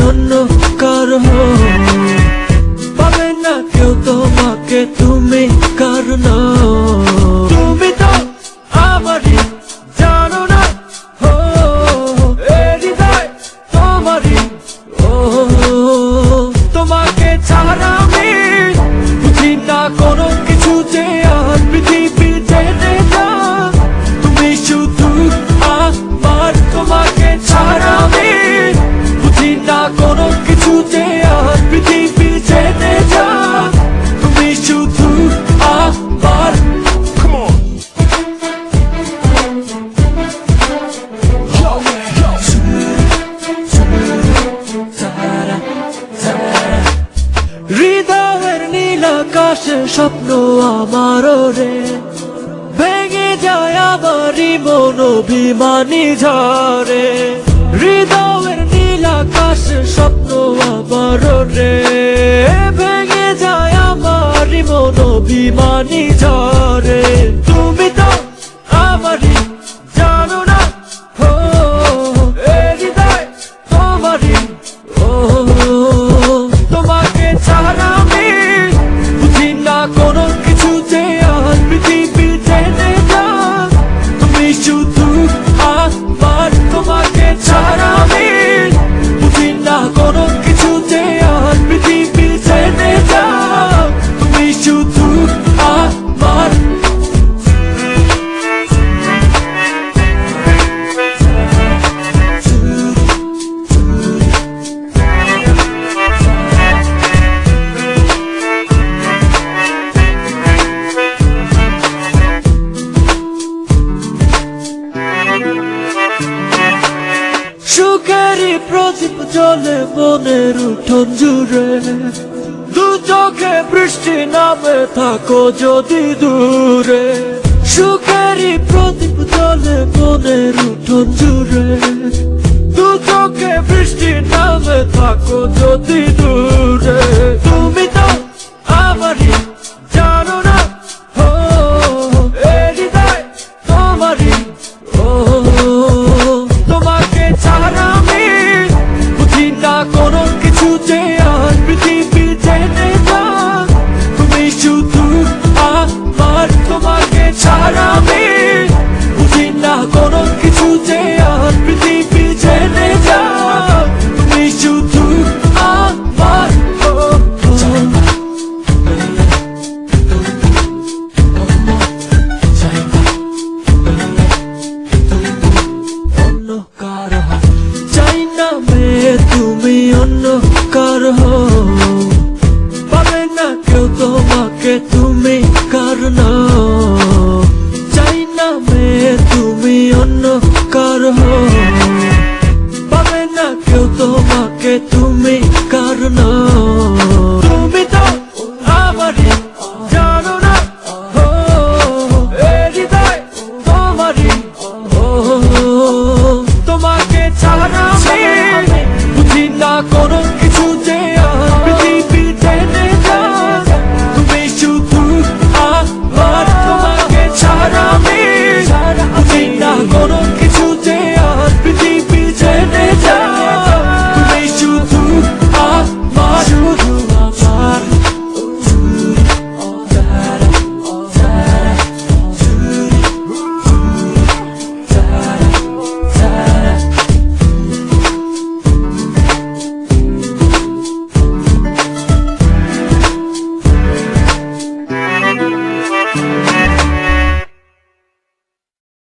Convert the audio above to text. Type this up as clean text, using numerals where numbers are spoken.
অন্য কারো, পাবে না কেউ তোমাকে তুমি কারো না। তুমি তো আমারই জানো না, ও হৃদয় তোমারই, ও তোমাকে ছাড়া আমি বুঝি না কোনো কিছু যে আর পৃথিবী জেনে যা। তুমি শুধু আমার, তোমাকে ছাড়া আমি বুঝি না কোনো কিছু যে আর পৃথিবী জেনে যা। তুমি শুধু আমার। হৃদয়ের নীল আকাশে স্বপ্ন আমার রে, ভেঙে যায় আমারই মন অভিমানী ঝড়ে। হৃদয়ের নীল আকাশে স্বপ্ন আমার রে, ভেঙে যায় আমারই মন অভিমানী ঝড়ে। তুমি তো আমারই জানো না, ও হৃদয় তোমারই, ও তোমাকে ছাড়া আমি বুঝি না কোনো কিছু যে আর পৃথিবী জেনে যা। তুমি শুধু আমার, তোমাকে ছাড়া আমি বুঝি না কোনো কিছু যে আর পৃথিবী জেনে যা। তুমি শুধু আমার। সুখেরই প্রদীপ জ্বলে মনের উঠোন জুড়ে, দু চোখে বৃষ্টি নামে থাকো যদি দূরে। সুখেরই প্রদীপ জ্বলে মনের উঠোন জুড়ে, দু চোখে বৃষ্টি নামে থাকো যদি দূরে। তুমি তো আমারই জানো না, ও হৃদয় তোমারই, ও তোমাকে ছাড়া আমি বুঝি না কোনো কিছু যে আর পৃথিবী জেনে যা। তুমি শুধু আমার, তোমাকে ছাড়া আমি বুঝি না কোনো কিছু যে আর পৃথিবী জেনে যা। তুমি শুধু আমার, অন্য কারো চাই না মেয়ে, তুমি অন্য কারো।